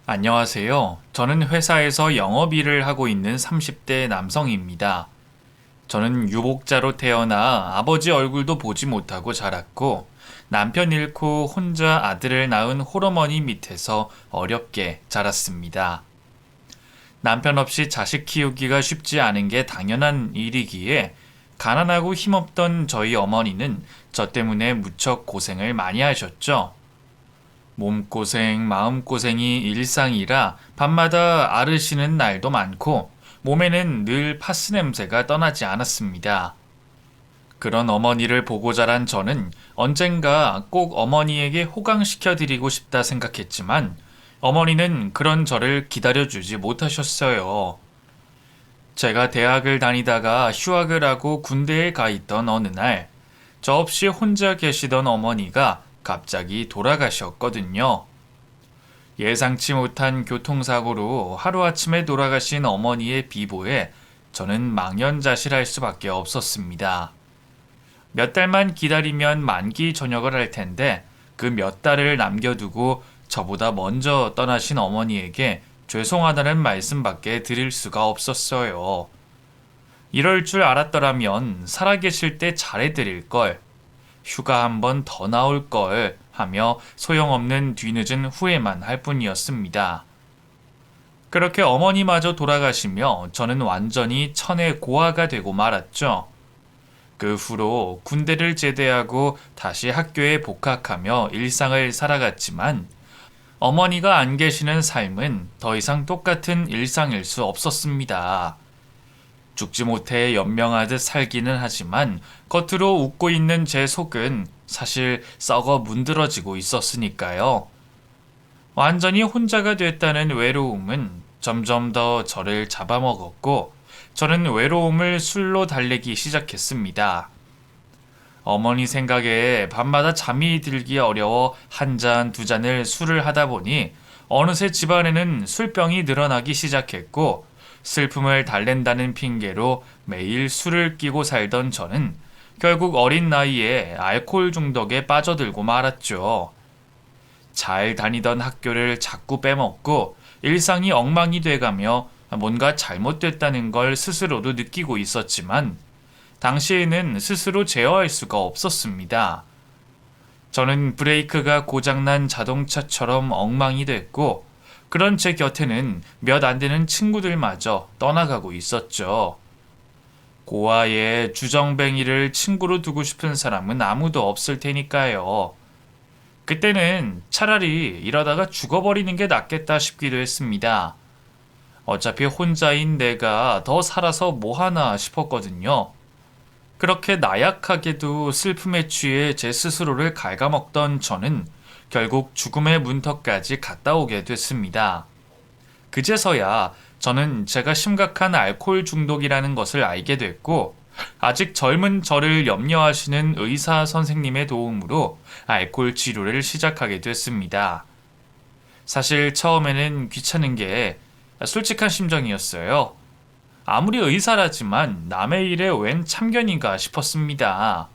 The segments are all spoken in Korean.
안녕하세요. 저는 회사에서 영업 일을 하고 있는 30대 남성입니다. 저는 유복자로 태어나 아버지 얼굴도 보지 못하고 자랐고 남편 잃고 혼자 아들을 낳은 홀어머니 밑에서 어렵게 자랐습니다. 남편 없이 자식 키우기가 쉽지 않은 게 당연한 일이기에 가난하고 힘없던 저희 어머니는 저 때문에 무척 고생을 많이 하셨죠. 몸고생, 마음고생이 일상이라 밤마다 앓으시는 날도 많고 몸에는 늘 파스 냄새가 떠나지 않았습니다. 그런 어머니를 보고 자란 저는 언젠가 꼭 어머니에게 호강시켜드리고 싶다 생각했지만 어머니는 그런 저를 기다려주지 못하셨어요. 제가 대학을 다니다가 휴학을 하고 군대에 가 있던 어느 날, 저 없이 혼자 계시던 어머니가 갑자기 돌아가셨거든요. 예상치 못한 교통사고로 하루아침에 돌아가신 어머니의 비보에 저는 망연자실할 수밖에 없었습니다. 몇 달만 기다리면 만기 전역을 할 텐데 그 몇 달을 남겨두고 저보다 먼저 떠나신 어머니에게 죄송하다는 말씀밖에 드릴 수가 없었어요. 이럴 줄 알았더라면 살아계실 때 잘해드릴 걸, 휴가 한 번 더 나올 걸 하며 소용없는 뒤늦은 후회만 할 뿐이었습니다. 그렇게 어머니마저 돌아가시며 저는 완전히 천의 고아가 되고 말았죠. 그 후로 군대를 제대하고 다시 학교에 복학하며 일상을 살아갔지만 어머니가 안 계시는 삶은 더 이상 똑같은 일상일 수 없었습니다. 죽지 못해 연명하듯 살기는 하지만 겉으로 웃고 있는 제 속은 사실 썩어 문드러지고 있었으니까요. 완전히 혼자가 됐다는 외로움은 점점 더 저를 잡아먹었고 저는 외로움을 술로 달래기 시작했습니다. 어머니 생각에 밤마다 잠이 들기 어려워 한 잔, 두 잔을 술을 하다 보니 어느새 집안에는 술병이 늘어나기 시작했고 슬픔을 달랜다는 핑계로 매일 술을 끼고 살던 저는 결국 어린 나이에 알코올 중독에 빠져들고 말았죠. 잘 다니던 학교를 자꾸 빼먹고 일상이 엉망이 돼가며 뭔가 잘못됐다는 걸 스스로도 느끼고 있었지만 당시에는 스스로 제어할 수가 없었습니다. 저는 브레이크가 고장난 자동차처럼 엉망이 됐고 그런 제 곁에는 몇 안 되는 친구들마저 떠나가고 있었죠. 고아의 주정뱅이를 친구로 두고 싶은 사람은 아무도 없을 테니까요. 그때는 차라리 이러다가 죽어버리는 게 낫겠다 싶기도 했습니다. 어차피 혼자인 내가 더 살아서 뭐하나 싶었거든요. 그렇게 나약하게도 슬픔에 취해 제 스스로를 갉아먹던 저는 결국 죽음의 문턱까지 갔다 오게 됐습니다. 그제서야 저는 제가 심각한 알코올 중독이라는 것을 알게 됐고, 아직 젊은 저를 염려하시는 의사 선생님의 도움으로 알코올 치료를 시작하게 됐습니다. 사실 처음에는 귀찮은 게 솔직한 심정이었어요. 아무리 의사라지만 남의 일에 웬 참견인가 싶었습니다.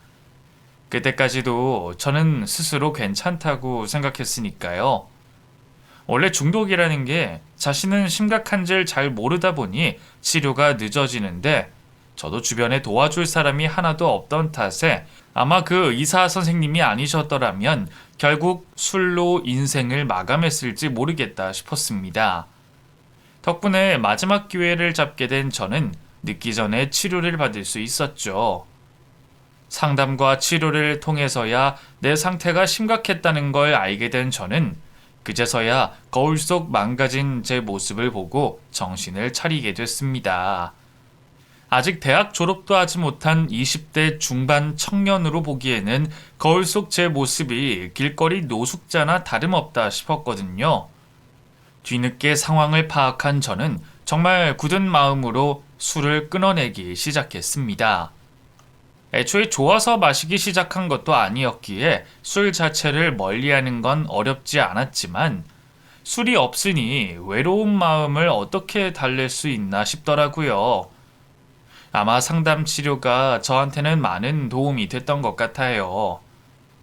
그때까지도 저는 스스로 괜찮다고 생각했으니까요. 원래 중독이라는 게 자신은 심각한지를 잘 모르다 보니 치료가 늦어지는데 저도 주변에 도와줄 사람이 하나도 없던 탓에 아마 그 의사 선생님이 아니셨더라면 결국 술로 인생을 마감했을지 모르겠다 싶었습니다. 덕분에 마지막 기회를 잡게 된 저는 늦기 전에 치료를 받을 수 있었죠. 상담과 치료를 통해서야 내 상태가 심각했다는 걸 알게 된 저는 그제서야 거울 속 망가진 제 모습을 보고 정신을 차리게 됐습니다. 아직 대학 졸업도 하지 못한 20대 중반 청년으로 보기에는 거울 속 제 모습이 길거리 노숙자나 다름없다 싶었거든요. 뒤늦게 상황을 파악한 저는 정말 굳은 마음으로 술을 끊어내기 시작했습니다. 애초에 좋아서 마시기 시작한 것도 아니었기에 술 자체를 멀리하는 건 어렵지 않았지만 술이 없으니 외로운 마음을 어떻게 달랠 수 있나 싶더라고요. 아마 상담 치료가 저한테는 많은 도움이 됐던 것 같아요.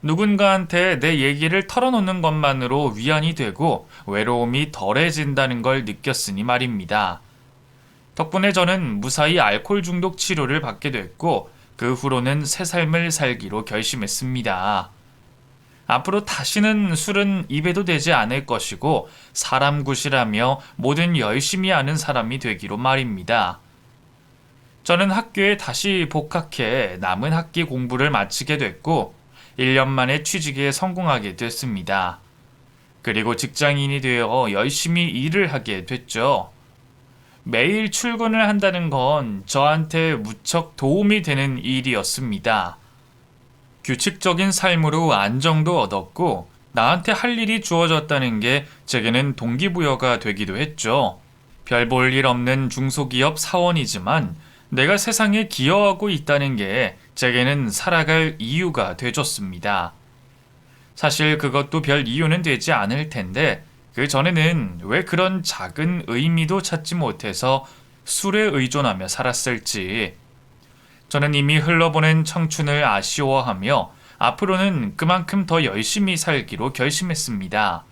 누군가한테 내 얘기를 털어놓는 것만으로 위안이 되고 외로움이 덜해진다는 걸 느꼈으니 말입니다. 덕분에 저는 무사히 알코올 중독 치료를 받게 됐고 그 후로는 새 삶을 살기로 결심했습니다. 앞으로 다시는 술은 입에도 대지 않을 것이고 사람 구실하며 뭐든 열심히 하는 사람이 되기로 말입니다. 저는 학교에 다시 복학해 남은 학기 공부를 마치게 됐고 1년 만에 취직에 성공하게 됐습니다. 그리고 직장인이 되어 열심히 일을 하게 됐죠. 매일 출근을 한다는 건 저한테 무척 도움이 되는 일이었습니다. 규칙적인 삶으로 안정도 얻었고 나한테 할 일이 주어졌다는 게 제게는 동기부여가 되기도 했죠. 별 볼 일 없는 중소기업 사원이지만 내가 세상에 기여하고 있다는 게 제게는 살아갈 이유가 되줬습니다. 사실 그것도 별 이유는 되지 않을 텐데 그 전에는 왜 그런 작은 의미도 찾지 못해서 술에 의존하며 살았을지. 저는 이미 흘러보낸 청춘을 아쉬워하며 앞으로는 그만큼 더 열심히 살기로 결심했습니다.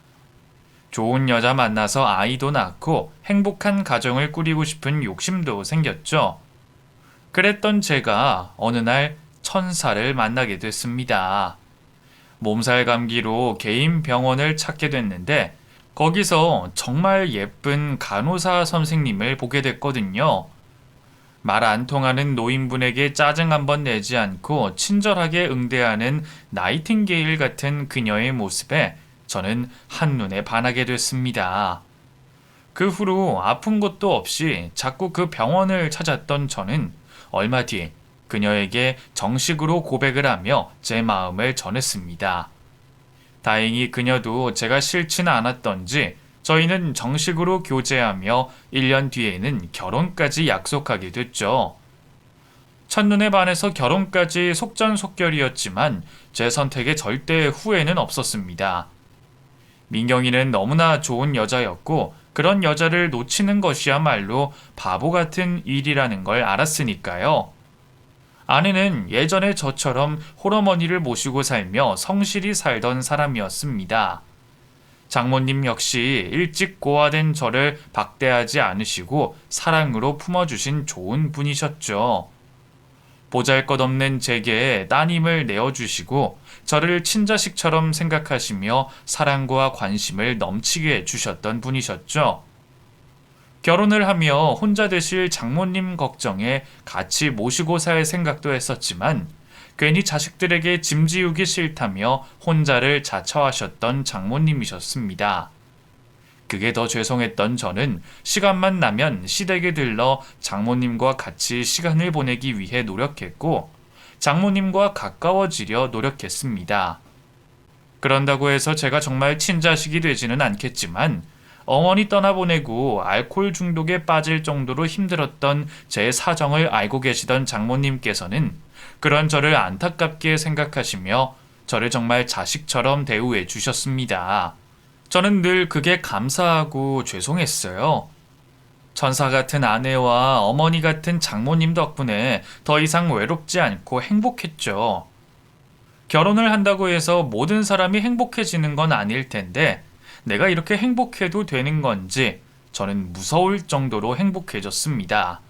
좋은 여자 만나서 아이도 낳고 행복한 가정을 꾸리고 싶은 욕심도 생겼죠. 그랬던 제가 어느 날 천사를 만나게 됐습니다. 몸살 감기로 개인 병원을 찾게 됐는데 거기서 정말 예쁜 간호사 선생님을 보게 됐거든요. 말 안 통하는 노인분에게 짜증 한번 내지 않고 친절하게 응대하는 나이팅게일 같은 그녀의 모습에 저는 한눈에 반하게 됐습니다. 그 후로 아픈 것도 없이 자꾸 그 병원을 찾았던 저는 얼마 뒤 그녀에게 정식으로 고백을 하며 제 마음을 전했습니다. 다행히 그녀도 제가 싫지는 않았던지 저희는 정식으로 교제하며 1년 뒤에는 결혼까지 약속하게 됐죠. 첫눈에 반해서 결혼까지 속전속결이었지만 제 선택에 절대 후회는 없었습니다. 민경이는 너무나 좋은 여자였고 그런 여자를 놓치는 것이야말로 바보 같은 일이라는 걸 알았으니까요. 아내는 예전에 저처럼 홀어머니를 모시고 살며 성실히 살던 사람이었습니다. 장모님 역시 일찍 고아된 저를 박대하지 않으시고 사랑으로 품어주신 좋은 분이셨죠. 보잘것없는 제게 따님을 내어주시고 저를 친자식처럼 생각하시며 사랑과 관심을 넘치게 해주셨던 분이셨죠. 결혼을 하며 혼자 되실 장모님 걱정에 같이 모시고 살 생각도 했었지만 괜히 자식들에게 짐지우기 싫다며 혼자를 자처하셨던 장모님이셨습니다. 그게 더 죄송했던 저는 시간만 나면 시댁에 들러 장모님과 같이 시간을 보내기 위해 노력했고 장모님과 가까워지려 노력했습니다. 그런다고 해서 제가 정말 친자식이 되지는 않겠지만 어머니 떠나보내고 알코올 중독에 빠질 정도로 힘들었던 제 사정을 알고 계시던 장모님께서는 그런 저를 안타깝게 생각하시며 저를 정말 자식처럼 대우해 주셨습니다. 저는 늘 그게 감사하고 죄송했어요. 천사 같은 아내와 어머니 같은 장모님 덕분에 더 이상 외롭지 않고 행복했죠. 결혼을 한다고 해서 모든 사람이 행복해지는 건 아닐 텐데 내가 이렇게 행복해도 되는 건지 저는 무서울 정도로 행복해졌습니다.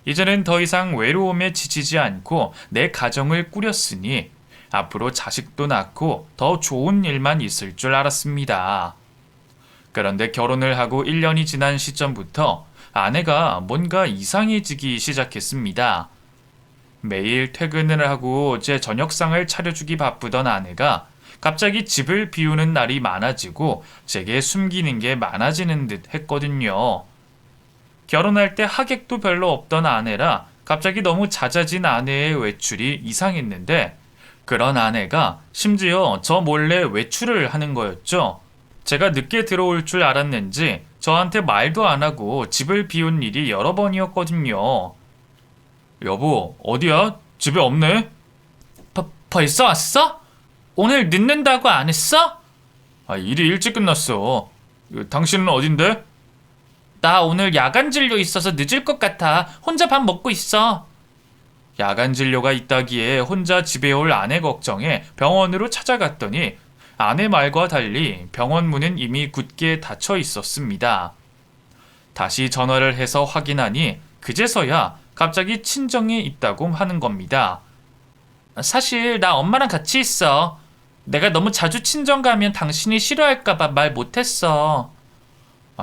이제는 더 이상 외로움에 지치지 않고 내 가정을 꾸렸으니 앞으로 자식도 낳고 더 좋은 일만 있을 줄 알았습니다. 그런데 결혼을 하고 1년이 지난 시점부터 아내가 뭔가 이상해지기 시작했습니다. 매일 퇴근을 하고 제 저녁상을 차려주기 바쁘던 아내가 갑자기 집을 비우는 날이 많아지고 제게 숨기는 게 많아지는 듯 했거든요. 결혼할 때 하객도 별로 없던 아내라 갑자기 너무 잦아진 아내의 외출이 이상했는데 그런 아내가 심지어 저 몰래 외출을 하는 거였죠. 제가 늦게 들어올 줄 알았는지 저한테 말도 안 하고 집을 비운 일이 여러 번이었거든요. 여보, 어디야? 집에 없네? 벌써 왔어? 오늘 늦는다고 안 했어? 일이 일찍 끝났어. 당신은 어딘데? 나 오늘 야간 진료 있어서 늦을 것 같아. 혼자 밥 먹고 있어. 야간 진료가 있다기에 혼자 집에 올 아내 걱정에 병원으로 찾아갔더니 아내 말과 달리 병원 문은 이미 굳게 닫혀 있었습니다. 다시 전화를 해서 확인하니 그제서야 갑자기 친정에 있다고 하는 겁니다. 사실 나 엄마랑 같이 있어. 내가 너무 자주 친정 가면 당신이 싫어할까봐 말 못했어.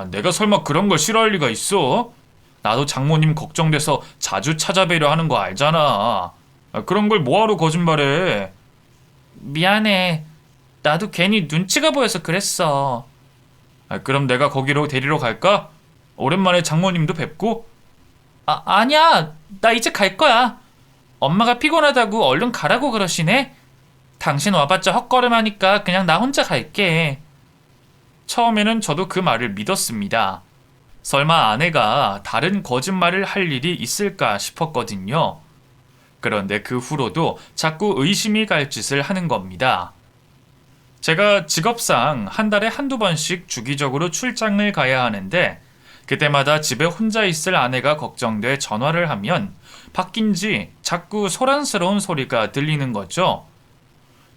내가 설마 그런 걸 싫어할 리가 있어? 나도 장모님 걱정돼서 자주 찾아뵈려 하는 거 알잖아. 그런 걸 뭐하러 거짓말해? 미안해. 나도 괜히 눈치가 보여서 그랬어. 그럼 내가 거기로 데리러 갈까? 오랜만에 장모님도 뵙고? 아니야. 나 이제 갈 거야. 엄마가 피곤하다고 얼른 가라고 그러시네? 당신 와봤자 헛걸음하니까 그냥 나 혼자 갈게. 처음에는 저도 그 말을 믿었습니다. 설마 아내가 다른 거짓말을 할 일이 있을까 싶었거든요. 그런데 그 후로도 자꾸 의심이 갈 짓을 하는 겁니다. 제가 직업상 한 달에 한두 번씩 주기적으로 출장을 가야 하는데 그때마다 집에 혼자 있을 아내가 걱정돼 전화를 하면 바뀐 지 자꾸 소란스러운 소리가 들리는 거죠.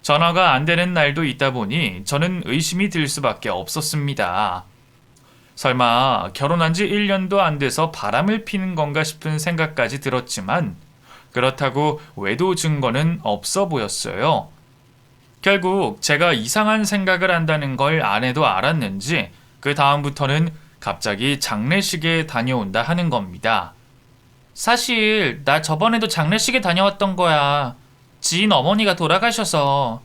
전화가 안 되는 날도 있다 보니 저는 의심이 들 수밖에 없었습니다. 설마 결혼한 지 1년도 안 돼서 바람을 피는 건가 싶은 생각까지 들었지만 그렇다고 외도 증거는 없어 보였어요. 결국 제가 이상한 생각을 한다는 걸 아내도 알았는지 그 다음부터는 갑자기 장례식에 다녀온다 하는 겁니다. 사실 나 저번에도 장례식에 다녀왔던 거야. 지인 어머니가 돌아가셔서.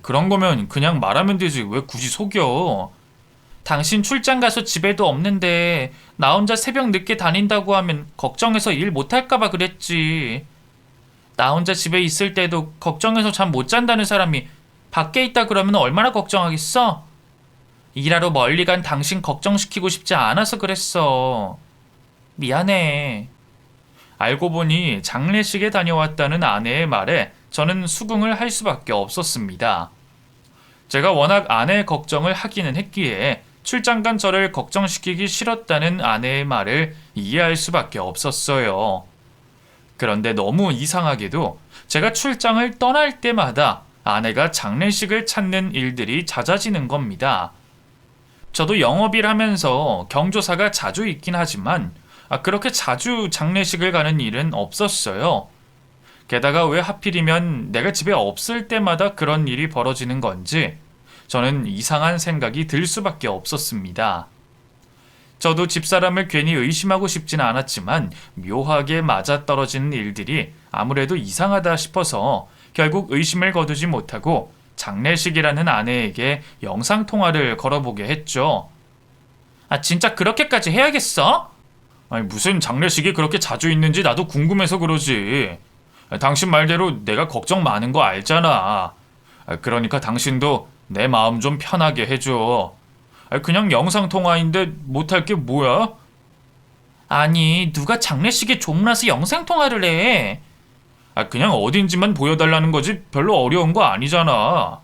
그런 거면 그냥 말하면 되지 왜 굳이 속여? 당신 출장 가서 집에도 없는데 나 혼자 새벽 늦게 다닌다고 하면 걱정해서 일 못할까봐 그랬지. 나 혼자 집에 있을 때도 걱정해서 잠 못 잔다는 사람이 밖에 있다 그러면 얼마나 걱정하겠어? 일하러 멀리 간 당신 걱정시키고 싶지 않아서 그랬어. 미안해. 알고 보니 장례식에 다녀왔다는 아내의 말에 저는 수긍을 할 수밖에 없었습니다. 제가 워낙 아내의 걱정을 하기는 했기에 출장 간 저를 걱정시키기 싫었다는 아내의 말을 이해할 수밖에 없었어요. 그런데 너무 이상하게도 제가 출장을 떠날 때마다 아내가 장례식을 찾는 일들이 잦아지는 겁니다. 저도 영업일 하면서 경조사가 자주 있긴 하지만 그렇게 자주 장례식을 가는 일은 없었어요. 게다가 왜 하필이면 내가 집에 없을 때마다 그런 일이 벌어지는 건지 저는 이상한 생각이 들 수밖에 없었습니다. 저도 집사람을 괜히 의심하고 싶진 않았지만 묘하게 맞아떨어지는 일들이 아무래도 이상하다 싶어서 결국 의심을 거두지 못하고 장례식이라는 아내에게 영상통화를 걸어보게 했죠. 진짜 그렇게까지 해야겠어? 무슨 장례식이 그렇게 자주 있는지 나도 궁금해서 그러지. 당신 말대로 내가 걱정 많은 거 알잖아. 그러니까 당신도 내 마음 좀 편하게 해줘. 그냥 영상통화인데 못할 게 뭐야? 아니, 누가 장례식에 조문해서 영상통화를 해? 그냥 어딘지만 보여달라는 거지 별로 어려운 거 아니잖아.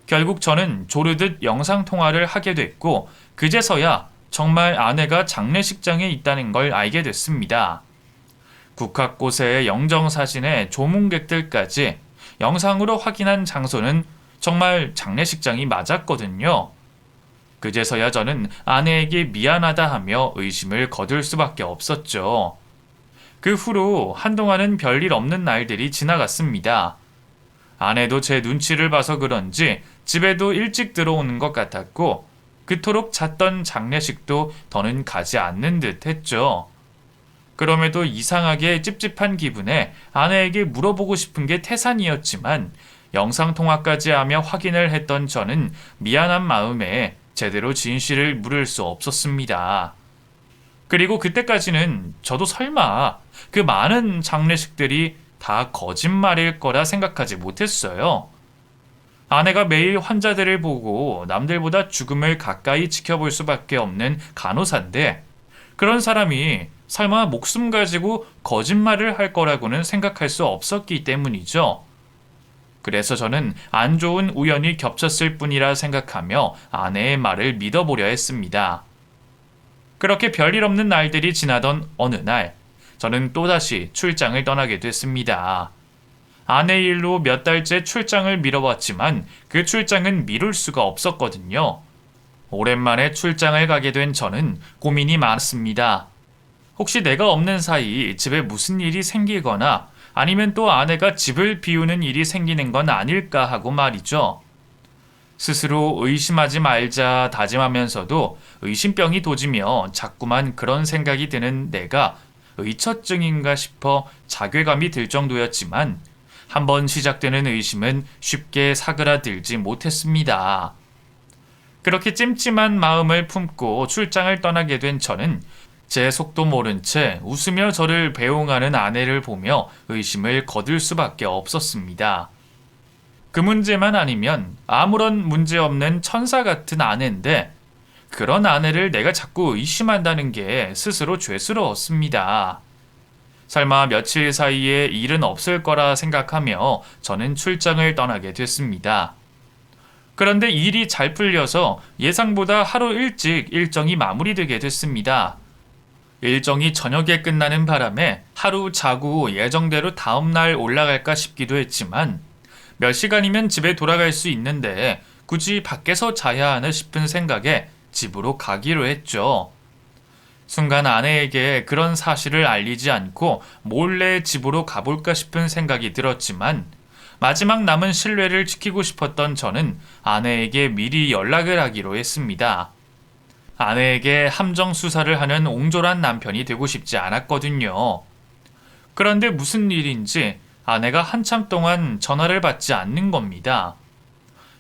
결국 저는 조르듯 영상통화를 하게 됐고 그제서야 정말 아내가 장례식장에 있다는 걸 알게 됐습니다. 국화꽃의 영정사진에 조문객들까지 영상으로 확인한 장소는 정말 장례식장이 맞았거든요. 그제서야 저는 아내에게 미안하다 하며 의심을 거둘 수밖에 없었죠. 그 후로 한동안은 별일 없는 날들이 지나갔습니다. 아내도 제 눈치를 봐서 그런지 집에도 일찍 들어오는 것 같았고 그토록 잦던 장례식도 더는 가지 않는 듯 했죠. 그럼에도 이상하게 찝찝한 기분에 아내에게 물어보고 싶은 게 태산이었지만 영상통화까지 하며 확인을 했던 저는 미안한 마음에 제대로 진실을 물을 수 없었습니다. 그리고 그때까지는 저도 설마 그 많은 장례식들이 다 거짓말일 거라 생각하지 못했어요. 아내가 매일 환자들을 보고 남들보다 죽음을 가까이 지켜볼 수밖에 없는 간호사인데 그런 사람이 설마 목숨 가지고 거짓말을 할 거라고는 생각할 수 없었기 때문이죠. 그래서 저는 안 좋은 우연이 겹쳤을 뿐이라 생각하며 아내의 말을 믿어보려 했습니다. 그렇게 별일 없는 날들이 지나던 어느 날 저는 또다시 출장을 떠나게 됐습니다. 아내 일로 몇 달째 출장을 미뤄왔지만 그 출장은 미룰 수가 없었거든요. 오랜만에 출장을 가게 된 저는 고민이 많았습니다. 혹시 내가 없는 사이 집에 무슨 일이 생기거나 아니면 또 아내가 집을 비우는 일이 생기는 건 아닐까 하고 말이죠. 스스로 의심하지 말자 다짐하면서도 의심병이 도지며 자꾸만 그런 생각이 드는 내가 의처증인가 싶어 자괴감이 들 정도였지만 한번 시작되는 의심은 쉽게 사그라들지 못했습니다. 그렇게 찜찜한 마음을 품고 출장을 떠나게 된 저는 제 속도 모른 채 웃으며 저를 배웅하는 아내를 보며 의심을 거둘 수밖에 없었습니다. 그 문제만 아니면 아무런 문제 없는 천사 같은 아내인데 그런 아내를 내가 자꾸 의심한다는 게 스스로 죄스러웠습니다. 설마 며칠 사이에 일은 없을 거라 생각하며 저는 출장을 떠나게 됐습니다. 그런데 일이 잘 풀려서 예상보다 하루 일찍 일정이 마무리되게 됐습니다. 일정이 저녁에 끝나는 바람에 하루 자고 예정대로 다음날 올라갈까 싶기도 했지만 몇 시간이면 집에 돌아갈 수 있는데 굳이 밖에서 자야 하나 싶은 생각에 집으로 가기로 했죠. 순간 아내에게 그런 사실을 알리지 않고 몰래 집으로 가볼까 싶은 생각이 들었지만 마지막 남은 신뢰를 지키고 싶었던 저는 아내에게 미리 연락을 하기로 했습니다. 아내에게 함정 수사를 하는 옹졸한 남편이 되고 싶지 않았거든요. 그런데 무슨 일인지 아내가 한참 동안 전화를 받지 않는 겁니다.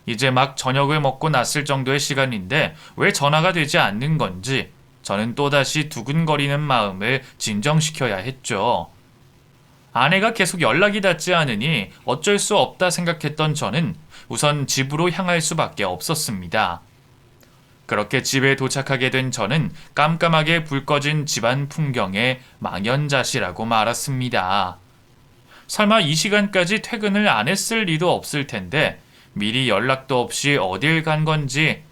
이제 막 저녁을 먹고 났을 정도의 시간인데 왜 전화가 되지 않는 건지 저는 또다시 두근거리는 마음을 진정시켜야 했죠. 아내가 계속 연락이 닿지 않으니 어쩔 수 없다 생각했던 저는 우선 집으로 향할 수밖에 없었습니다. 그렇게 집에 도착하게 된 저는 깜깜하게 불 꺼진 집안 풍경에 망연자실하고 말았습니다. 설마 이 시간까지 퇴근을 안 했을 리도 없을 텐데 미리 연락도 없이 어딜 간 건지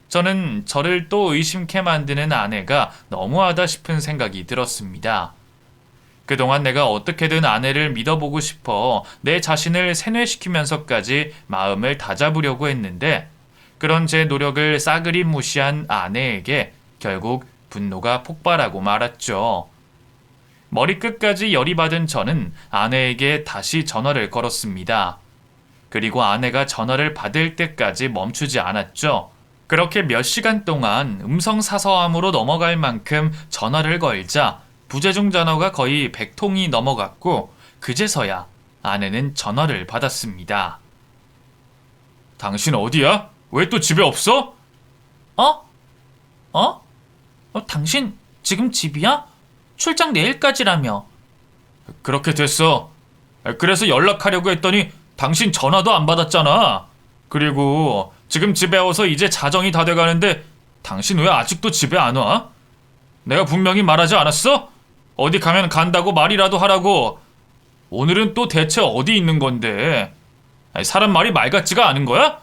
저는 저를 또 의심케 만드는 아내가 너무하다 싶은 생각이 들었습니다. 그동안 내가 어떻게든 아내를 믿어보고 싶어 내 자신을 세뇌시키면서까지 마음을 다잡으려고 했는데 그런 제 노력을 싸그리 무시한 아내에게 결국 분노가 폭발하고 말았죠. 머리끝까지 열이 받은 저는 아내에게 다시 전화를 걸었습니다. 그리고 아내가 전화를 받을 때까지 멈추지 않았죠. 그렇게 몇 시간 동안 음성사서함으로 넘어갈 만큼 전화를 걸자 부재중 전화가 거의 100통이 넘어갔고 그제서야 아내는 전화를 받았습니다. 당신 어디야? 왜 또 집에 없어? 당신 지금 집이야? 출장 내일까지라며. 그렇게 됐어. 그래서 연락하려고 했더니 당신 전화도 안 받았잖아. 그리고 지금 집에 와서 이제 자정이 다 돼가는데 당신 왜 아직도 집에 안 와? 내가 분명히 말하지 않았어? 어디 가면 간다고 말이라도 하라고. 오늘은 또 대체 어디 있는 건데? 사람 말이 말 같지가 않은 거야?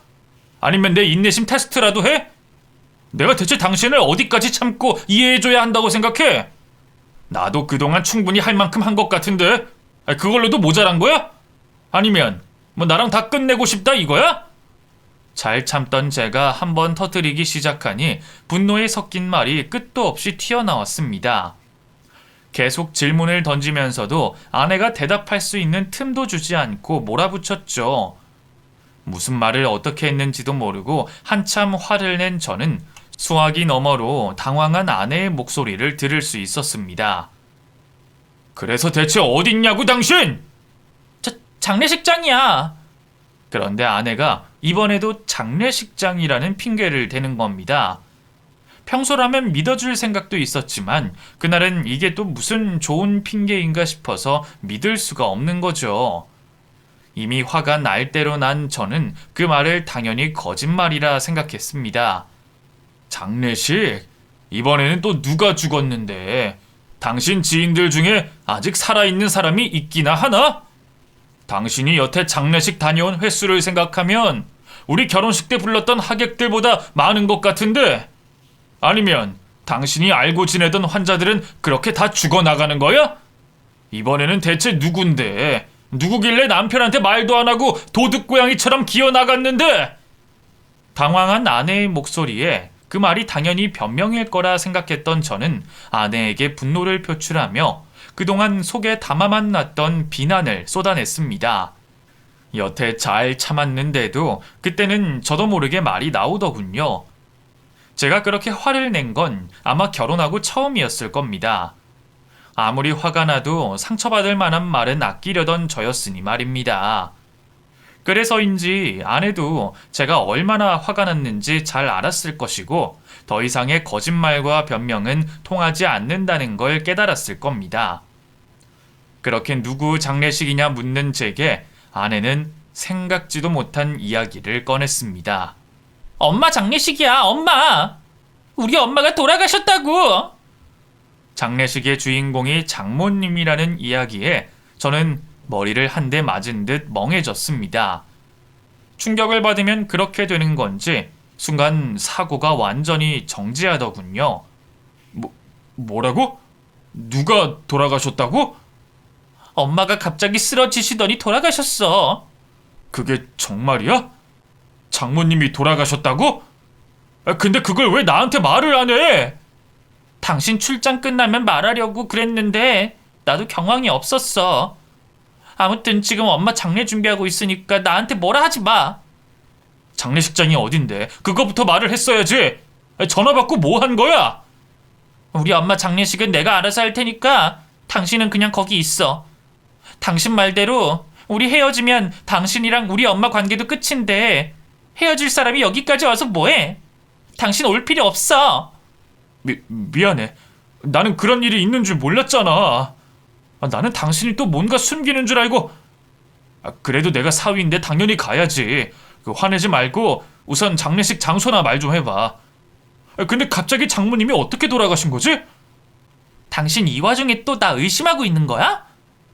아니면 내 인내심 테스트라도 해? 내가 대체 당신을 어디까지 참고 이해해줘야 한다고 생각해? 나도 그동안 충분히 할 만큼 한 것 같은데 그걸로도 모자란 거야? 아니면 뭐 나랑 다 끝내고 싶다 이거야? 잘 참던 제가 한번 터뜨리기 시작하니 분노에 섞인 말이 끝도 없이 튀어나왔습니다. 계속 질문을 던지면서도 아내가 대답할 수 있는 틈도 주지 않고 몰아붙였죠. 무슨 말을 어떻게 했는지도 모르고 한참 화를 낸 저는 수화기 너머로 당황한 아내의 목소리를 들을 수 있었습니다. 그래서 대체 어딨냐고 당신! 장례식장이야. 그런데 아내가 이번에도 장례식장이라는 핑계를 대는 겁니다. 평소라면 믿어줄 생각도 있었지만 그날은 이게 또 무슨 좋은 핑계인가 싶어서 믿을 수가 없는 거죠. 이미 화가 날 대로 난 저는 그 말을 당연히 거짓말이라 생각했습니다. 장례식? 이번에는 또 누가 죽었는데? 당신 지인들 중에 아직 살아있는 사람이 있기나 하나? 당신이 여태 장례식 다녀온 횟수를 생각하면 우리 결혼식 때 불렀던 하객들보다 많은 것 같은데? 아니면 당신이 알고 지내던 환자들은 그렇게 다 죽어나가는 거야? 이번에는 대체 누군데? 누구길래 남편한테 말도 안 하고 도둑고양이처럼 기어나갔는데? 당황한 아내의 목소리에 그 말이 당연히 변명일 거라 생각했던 저는 아내에게 분노를 표출하며 그동안 속에 담아만 놨던 비난을 쏟아냈습니다. 여태 잘 참았는데도 그때는 저도 모르게 말이 나오더군요. 제가 그렇게 화를 낸 건 아마 결혼하고 처음이었을 겁니다. 아무리 화가 나도 상처받을 만한 말은 아끼려던 저였으니 말입니다. 그래서인지 아내도 제가 얼마나 화가 났는지 잘 알았을 것이고 더 이상의 거짓말과 변명은 통하지 않는다는 걸 깨달았을 겁니다. 그렇게 누구 장례식이냐 묻는 제게 아내는 생각지도 못한 이야기를 꺼냈습니다. 엄마 장례식이야, 엄마! 우리 엄마가 돌아가셨다고! 장례식의 주인공이 장모님이라는 이야기에 저는 머리를 한 대 맞은 듯 멍해졌습니다. 충격을 받으면 그렇게 되는 건지 순간 사고가 완전히 정지하더군요. 뭐라고? 누가 돌아가셨다고? 엄마가 갑자기 쓰러지시더니 돌아가셨어. 그게 정말이야? 장모님이 돌아가셨다고? 근데 그걸 왜 나한테 말을 안 해? 당신 출장 끝나면 말하려고 그랬는데 나도 경황이 없었어. 아무튼 지금 엄마 장례 준비하고 있으니까 나한테 뭐라 하지 마. 장례식장이 어딘데? 그거부터 말을 했어야지. 전화 받고 뭐 한 거야? 우리 엄마 장례식은 내가 알아서 할 테니까 당신은 그냥 거기 있어. 당신 말대로 우리 헤어지면 당신이랑 우리 엄마 관계도 끝인데 헤어질 사람이 여기까지 와서 뭐해? 당신 올 필요 없어. 미안해. 나는 그런 일이 있는 줄 몰랐잖아. 나는 당신이 또 뭔가 숨기는 줄 알고. 그래도 내가 사위인데 당연히 가야지. 화내지 말고 우선 장례식 장소나 말 좀 해봐. 근데 갑자기 장모님이 어떻게 돌아가신 거지? 당신 이 와중에 또 나 의심하고 있는 거야?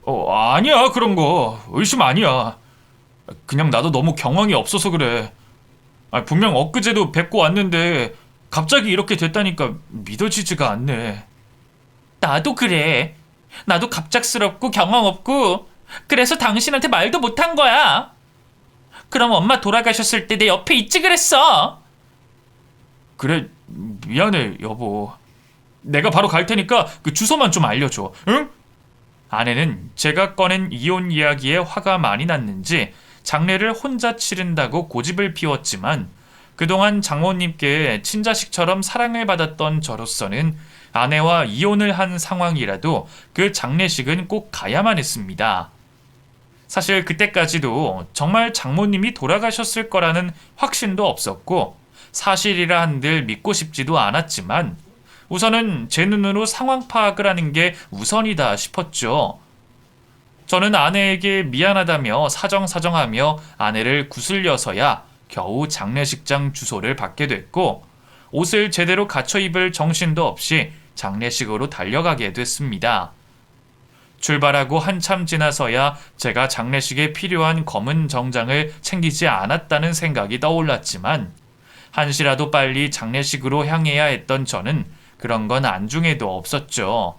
아니야, 그런 거 의심 아니야. 그냥 나도 너무 경황이 없어서 그래. 분명 엊그제도 뵙고 왔는데 갑자기 이렇게 됐다니까 믿어지지가 않네. 나도 그래. 나도 갑작스럽고 경황 없고 그래서 당신한테 말도 못한 거야. 그럼 엄마 돌아가셨을 때 내 옆에 있지 그랬어. 그래, 미안해 여보. 내가 바로 갈 테니까 그 주소만 좀 알려줘, 응? 아내는 제가 꺼낸 이혼 이야기에 화가 많이 났는지 장례를 혼자 치른다고 고집을 피웠지만 그동안 장모님께 친자식처럼 사랑을 받았던 저로서는 아내와 이혼을 한 상황이라도 그 장례식은 꼭 가야만 했습니다. 사실 그때까지도 정말 장모님이 돌아가셨을 거라는 확신도 없었고 사실이라 한들 믿고 싶지도 않았지만 우선은 제 눈으로 상황 파악을 하는 게 우선이다 싶었죠. 저는 아내에게 미안하다며 사정사정하며 아내를 구슬려서야 겨우 장례식장 주소를 받게 됐고 옷을 제대로 갖춰 입을 정신도 없이 장례식으로 달려가게 됐습니다. 출발하고 한참 지나서야 제가 장례식에 필요한 검은 정장을 챙기지 않았다는 생각이 떠올랐지만 한시라도 빨리 장례식으로 향해야 했던 저는 그런 건 안중에도 없었죠.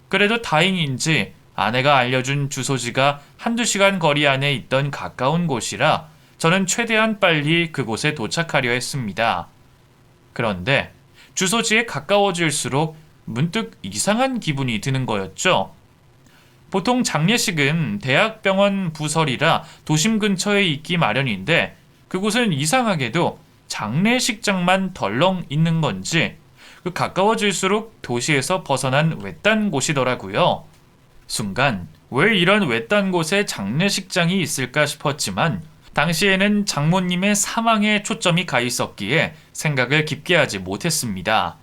그래도 다행인지 아내가 알려준 주소지가 한두 시간 거리 안에 있던 가까운 곳이라 저는 최대한 빨리 그곳에 도착하려 했습니다. 그런데 주소지에 가까워질수록 문득 이상한 기분이 드는 거였죠. 보통 장례식은 대학병원 부설이라 도심 근처에 있기 마련인데 그곳은 이상하게도 장례식장만 덜렁 있는 건지 가까워질수록 도시에서 벗어난 외딴 곳이더라고요. 순간 왜 이런 외딴 곳에 장례식장이 있을까 싶었지만 당시에는 장모님의 사망에 초점이 가 있었기에 생각을 깊게 하지 못했습니다.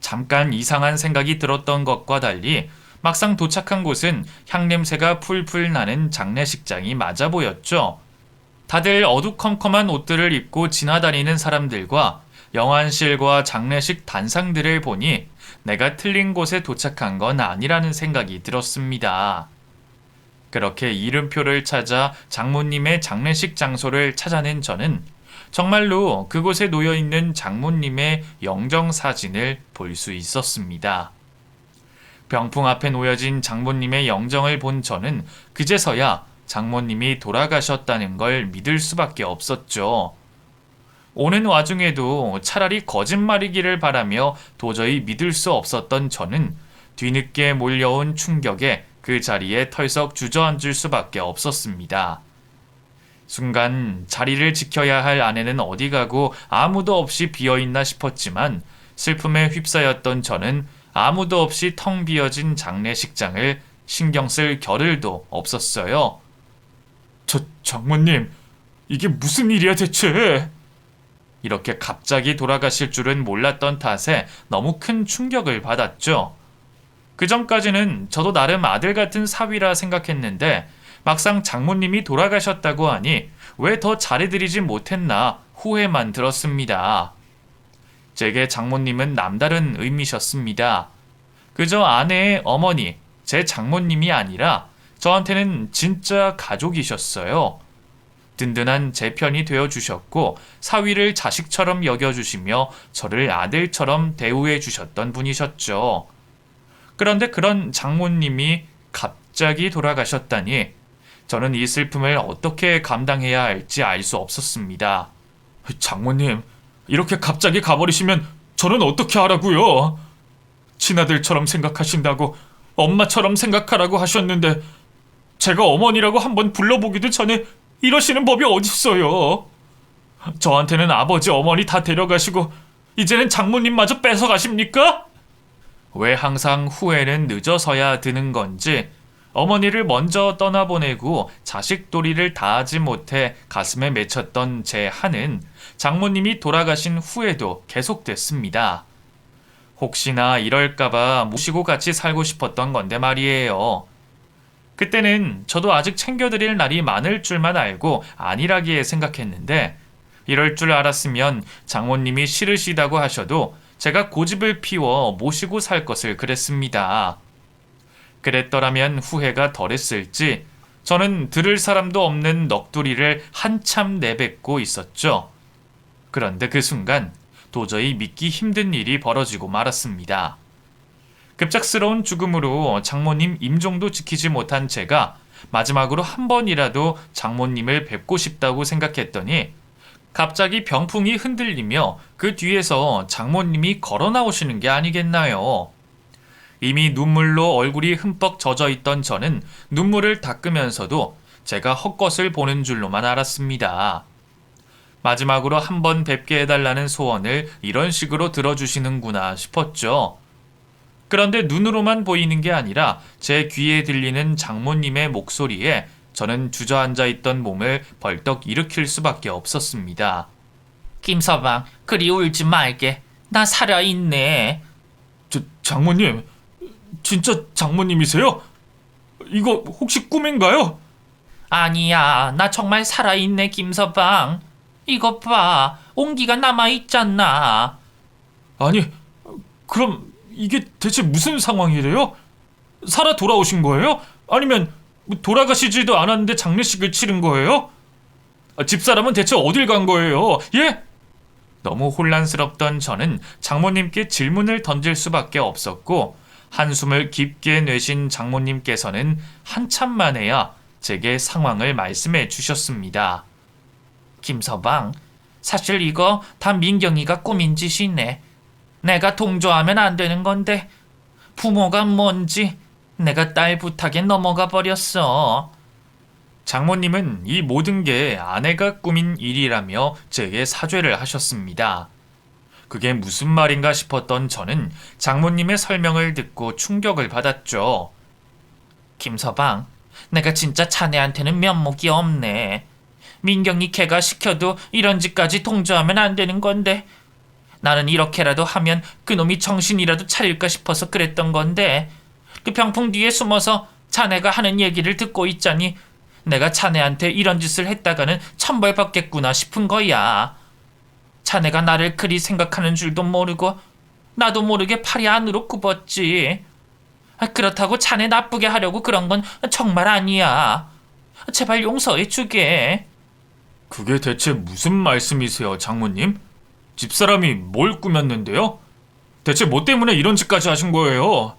잠깐 이상한 생각이 들었던 것과 달리 막상 도착한 곳은 향냄새가 풀풀 나는 장례식장이 맞아 보였죠. 다들 어두컴컴한 옷들을 입고 지나다니는 사람들과 영안실과 장례식 단상들을 보니 내가 틀린 곳에 도착한 건 아니라는 생각이 들었습니다. 그렇게 이름표를 찾아 장모님의 장례식 장소를 찾아낸 저는 정말로 그곳에 놓여있는 장모님의 영정사진을 볼 수 있었습니다. 병풍 앞에 놓여진 장모님의 영정을 본 저는 그제서야 장모님이 돌아가셨다는 걸 믿을 수밖에 없었죠. 오는 와중에도 차라리 거짓말이기를 바라며 도저히 믿을 수 없었던 저는 뒤늦게 몰려온 충격에 그 자리에 털썩 주저앉을 수밖에 없었습니다. 순간 자리를 지켜야 할 아내는 어디 가고 아무도 없이 비어있나 싶었지만 슬픔에 휩싸였던 저는 아무도 없이 텅 비어진 장례식장을 신경 쓸 겨를도 없었어요. 장모님, 이게 무슨 일이야 대체? 이렇게 갑자기 돌아가실 줄은 몰랐던 탓에 너무 큰 충격을 받았죠. 그 전까지는 저도 나름 아들 같은 사위라 생각했는데 막상 장모님이 돌아가셨다고 하니 왜 더 잘해드리지 못했나 후회만 들었습니다. 제게 장모님은 남다른 의미셨습니다. 그저 아내의 어머니, 제 장모님이 아니라 저한테는 진짜 가족이셨어요. 든든한 제 편이 되어주셨고 사위를 자식처럼 여겨주시며 저를 아들처럼 대우해 주셨던 분이셨죠. 그런데 그런 장모님이 갑자기 돌아가셨다니 저는 이 슬픔을 어떻게 감당해야 할지 알 수 없었습니다. 장모님, 이렇게 갑자기 가버리시면 저는 어떻게 하라고요? 친아들처럼 생각하신다고 엄마처럼 생각하라고 하셨는데 제가 어머니라고 한번 불러보기도 전에 이러시는 법이 어딨어요. 저한테는 아버지 어머니 다 데려가시고 이제는 장모님마저 뺏어가십니까? 왜 항상 후회는 늦어서야 드는 건지 어머니를 먼저 떠나보내고 자식도리를 다하지 못해 가슴에 맺혔던 제 한은 장모님이 돌아가신 후에도 계속됐습니다. 혹시나 이럴까봐 모시고 같이 살고 싶었던 건데 말이에요. 그때는 저도 아직 챙겨드릴 날이 많을 줄만 알고 안일하게 생각했는데 이럴 줄 알았으면 장모님이 싫으시다고 하셔도 제가 고집을 피워 모시고 살 것을 그랬습니다. 그랬더라면 후회가 덜했을지 저는 들을 사람도 없는 넋두리를 한참 내뱉고 있었죠. 그런데 그 순간 도저히 믿기 힘든 일이 벌어지고 말았습니다. 급작스러운 죽음으로 장모님 임종도 지키지 못한 제가 마지막으로 한 번이라도 장모님을 뵙고 싶다고 생각했더니 갑자기 병풍이 흔들리며 그 뒤에서 장모님이 걸어 나오시는 게 아니겠나요? 이미 눈물로 얼굴이 흠뻑 젖어 있던 저는 눈물을 닦으면서도 제가 헛것을 보는 줄로만 알았습니다. 마지막으로 한 번 뵙게 해달라는 소원을 이런 식으로 들어주시는구나 싶었죠. 그런데 눈으로만 보이는 게 아니라 제 귀에 들리는 장모님의 목소리에 저는 주저앉아 있던 몸을 벌떡 일으킬 수밖에 없었습니다. 김서방, 그리 울지 말게. 나 살아있네. 장모님, 진짜 장모님이세요? 이거 혹시 꿈인가요? 아니야, 나 정말 살아있네, 김서방. 이것 봐, 온기가 남아있잖아. 아니, 그럼 이게 대체 무슨 상황이래요? 살아 돌아오신 거예요? 아니면 돌아가시지도 않았는데 장례식을 치른 거예요? 집사람은 대체 어딜 간 거예요? 예? 너무 혼란스럽던 저는 장모님께 질문을 던질 수밖에 없었고 한숨을 깊게 내쉰 장모님께서는 한참 만에야 제게 상황을 말씀해 주셨습니다. 김서방, 사실 이거 다 민경이가 꾸민 짓이네. 내가 동조하면 안 되는 건데 부모가 뭔지 내가 딸 부탁에 넘어가 버렸어. 장모님은 이 모든 게 아내가 꾸민 일이라며 제게 사죄를 하셨습니다. 그게 무슨 말인가 싶었던 저는 장모님의 설명을 듣고 충격을 받았죠. 김서방, 내가 진짜 자네한테는 면목이 없네. 민경이 걔가 시켜도 이런 짓까지 동조하면 안 되는 건데 나는 이렇게라도 하면 그놈이 정신이라도 차릴까 싶어서 그랬던 건데 그 병풍 뒤에 숨어서 자네가 하는 얘기를 듣고 있자니 내가 자네한테 이런 짓을 했다가는 천벌받겠구나 싶은 거야. 자네가 나를 그리 생각하는 줄도 모르고 나도 모르게 팔이 안으로 굽었지. 그렇다고 자네 나쁘게 하려고 그런 건 정말 아니야. 제발 용서해 주게. 그게 대체 무슨 말씀이세요, 장모님? 집사람이 뭘 꾸몄는데요? 대체 뭐 때문에 이런 짓까지 하신 거예요?